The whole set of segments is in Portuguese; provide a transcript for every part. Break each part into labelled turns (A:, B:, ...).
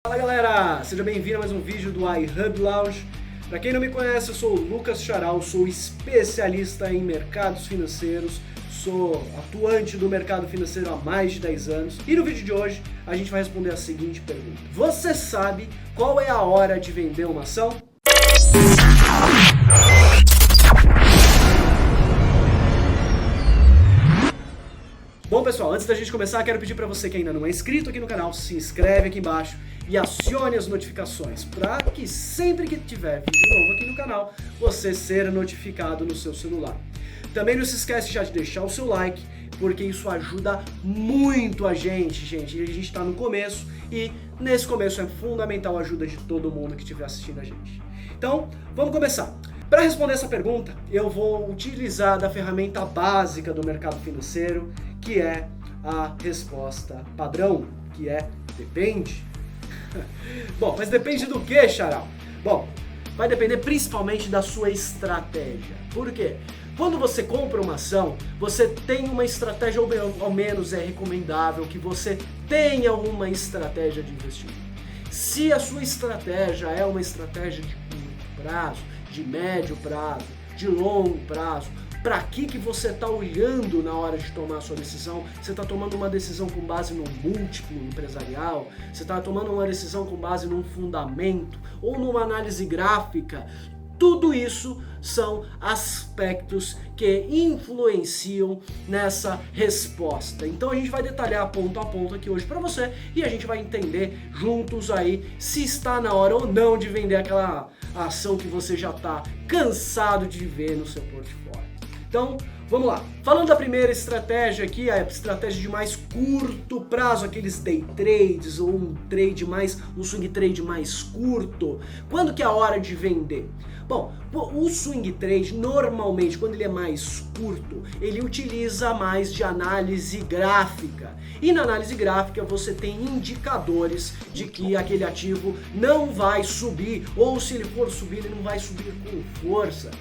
A: Fala galera, seja bem-vindo a mais um vídeo do iHub Lounge. Para quem não me conhece, eu sou o Lucas Charal, sou especialista em mercados financeiros, sou atuante do mercado financeiro há mais de 10 anos e no vídeo de hoje a gente vai responder a seguinte pergunta: você sabe qual é a hora de vender uma ação? Bom pessoal, antes da gente começar, quero pedir para você que ainda não é inscrito aqui no canal, se inscreve aqui embaixo e acione as notificações para que sempre que tiver vídeo novo aqui no canal, você ser notificado no seu celular. Também não se esquece já de deixar o seu like, porque isso ajuda muito a gente. A gente está no começo e nesse começo é fundamental a ajuda de todo mundo que estiver assistindo a gente. Então, vamos começar. Para responder essa pergunta, eu vou utilizar da ferramenta básica do mercado financeiro, que é a resposta padrão, que é depende. Bom, mas depende do que, Charal? Bom, vai depender principalmente da sua estratégia. Por quê? Quando você compra uma ação, você tem uma estratégia, ou ao menos é recomendável que você tenha uma estratégia de investimento. Se a sua estratégia é uma estratégia de curto prazo, de médio prazo, de longo prazo, para que você está olhando na hora de tomar a sua decisão? Você está tomando uma decisão com base num múltiplo empresarial? Você está tomando uma decisão com base num fundamento ou numa análise gráfica? Tudo isso são aspectos que influenciam nessa resposta. Então a gente vai detalhar ponto a ponto aqui hoje para você e a gente vai entender juntos aí se está na hora ou não de vender aquela ação que você já está cansado de ver no seu portfólio. Então, vamos lá. Falando da primeira estratégia aqui, a estratégia de mais curto prazo, aqueles day trades ou um swing trade mais curto. Quando que é a hora de vender? Bom, o swing trade normalmente, quando ele é mais curto, ele utiliza mais de análise gráfica. E na análise gráfica você tem indicadores de que aquele ativo não vai subir, ou se ele for subir, ele não vai subir com força.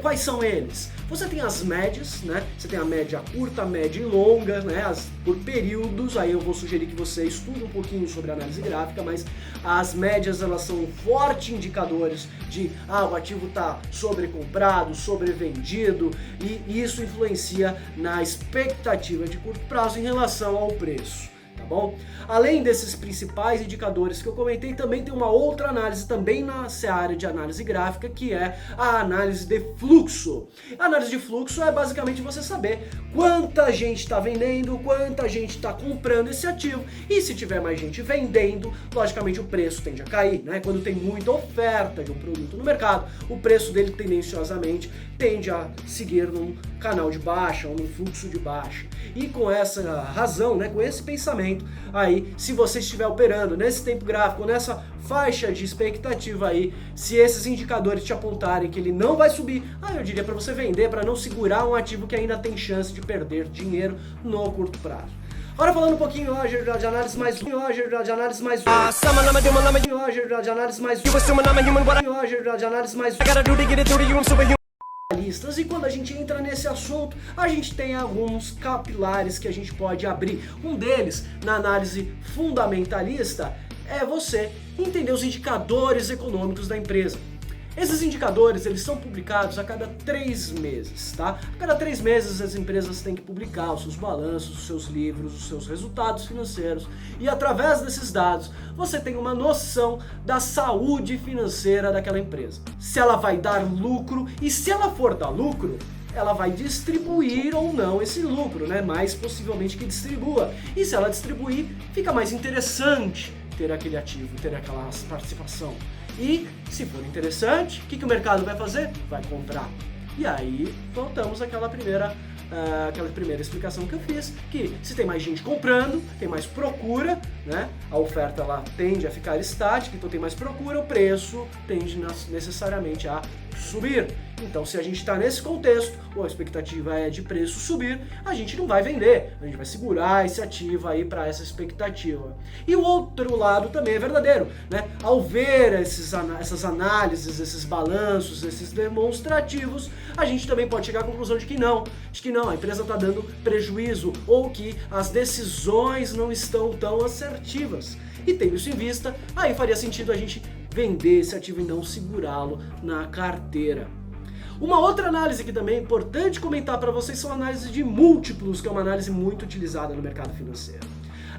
A: Quais são eles? Você tem as médias, né? Você tem a média curta, a média e longa, né? Por períodos. Aí eu vou sugerir que você estude um pouquinho sobre análise gráfica, mas as médias elas são fortes indicadores de o ativo está sobrecomprado, sobrevendido, e isso influencia na expectativa de curto prazo em relação ao preço. Tá bom? Além desses principais indicadores que eu comentei, também tem uma outra análise também na área de análise gráfica, que é a análise de fluxo. A análise de fluxo é basicamente você saber quanta gente está vendendo, quanta gente está comprando esse ativo, e se tiver mais gente vendendo, logicamente o preço tende a cair, né? Quando tem muita oferta de um produto no mercado, o preço dele tendenciosamente tende a seguir num canal de baixa ou num fluxo de baixa. E com essa razão, né, com esse pensamento, aí, se você estiver operando nesse tempo gráfico, nessa faixa de expectativa aí, se esses indicadores te apontarem que ele não vai subir, eu diria para você vender, para não segurar um ativo que ainda tem chance de perder dinheiro no curto prazo. Agora falando um pouquinho hoje de análise mais e quando a gente entra nesse assunto, a gente tem alguns capilares que a gente pode abrir. Um deles, na análise fundamentalista, é você entender os indicadores econômicos da empresa. Esses indicadores, eles são publicados a cada 3 meses, tá? A cada 3 meses as empresas têm que publicar os seus balanços, os seus livros, os seus resultados financeiros, e através desses dados você tem uma noção da saúde financeira daquela empresa. Se ela vai dar lucro, e se ela for dar lucro, ela vai distribuir ou não esse lucro, né? Mais possivelmente que distribua. E se ela distribuir, fica mais interessante ter aquele ativo, ter aquela participação. E, se for interessante, o que o mercado vai fazer? Vai comprar. E aí, voltamos àquela primeira explicação que eu fiz, que se tem mais gente comprando, tem mais procura, né? A oferta ela tende a ficar estática, então tem mais procura, o preço tende necessariamente a subir. Então, se a gente está nesse contexto, ou a expectativa é de preço subir, a gente não vai vender, a gente vai segurar esse ativo aí para essa expectativa. E o outro lado também é verdadeiro, né? Ao ver essas análises, esses balanços, esses demonstrativos, a gente também pode chegar à conclusão de que não, a empresa está dando prejuízo ou que as decisões não estão tão assertivas. E tendo isso em vista, aí faria sentido a gente vender esse ativo e não segurá-lo na carteira. Uma outra análise que também é importante comentar para vocês são a análise de múltiplos, que é uma análise muito utilizada no mercado financeiro.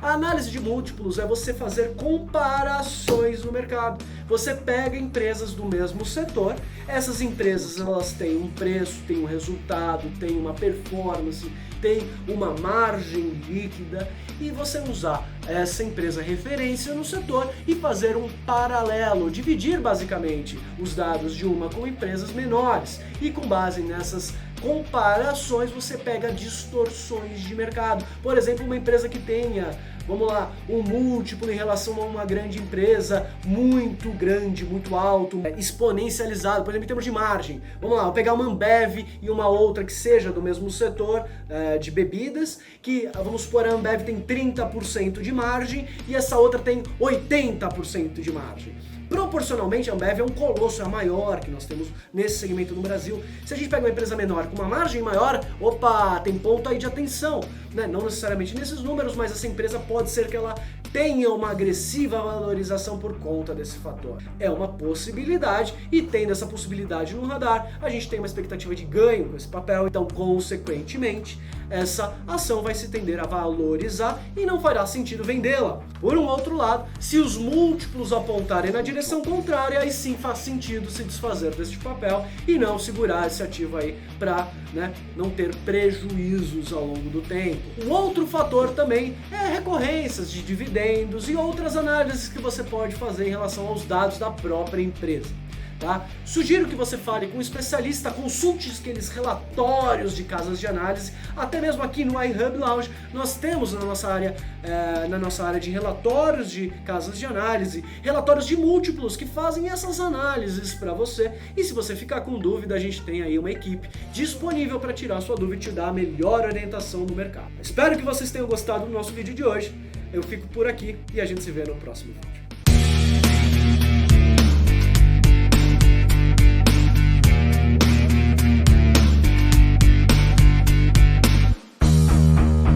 A: A análise de múltiplos é você fazer comparações no mercado. Você pega empresas do mesmo setor, essas empresas elas têm um preço, têm um resultado, têm uma performance, têm uma margem líquida e você usar essa empresa referência no setor e fazer um paralelo, dividir basicamente os dados de uma com empresas menores e com base nessas comparações você pega distorções de mercado. Por exemplo, uma empresa que tenha, vamos lá, um múltiplo em relação a uma grande empresa muito grande, muito alto, exponencializado, por exemplo, em termos de margem. Vamos lá, vou pegar uma Ambev e uma outra que seja do mesmo setor de bebidas, que vamos supor a Ambev tem 30% de margem e essa outra tem 80% de margem. Proporcionalmente, a Ambev é um colosso, é a maior que nós temos nesse segmento no Brasil. Se a gente pega uma empresa menor com uma margem maior, opa, tem ponto aí de atenção, né? Não necessariamente nesses números, mas essa empresa pode ser que ela tenha uma agressiva valorização por conta desse fator. É uma possibilidade e tendo essa possibilidade no radar, a gente tem uma expectativa de ganho com esse papel, então consequentemente essa ação vai se tender a valorizar e não fará sentido vendê-la. Por um outro lado, se os múltiplos apontarem na direção contrária, aí sim faz sentido se desfazer deste papel e não segurar esse ativo aí para, né, não ter prejuízos ao longo do tempo. Um outro fator também é recorrências de dividendos e outras análises que você pode fazer em relação aos dados da própria empresa. Tá? Sugiro que você fale com um especialista, consulte aqueles relatórios de casas de análise, até mesmo aqui no iHub Lounge nós temos na nossa área de relatórios de casas de análise, relatórios de múltiplos que fazem essas análises para você e se você ficar com dúvida a gente tem aí uma equipe disponível para tirar sua dúvida e te dar a melhor orientação no mercado. Espero que vocês tenham gostado do nosso vídeo de hoje, eu fico por aqui e a gente se vê no próximo vídeo.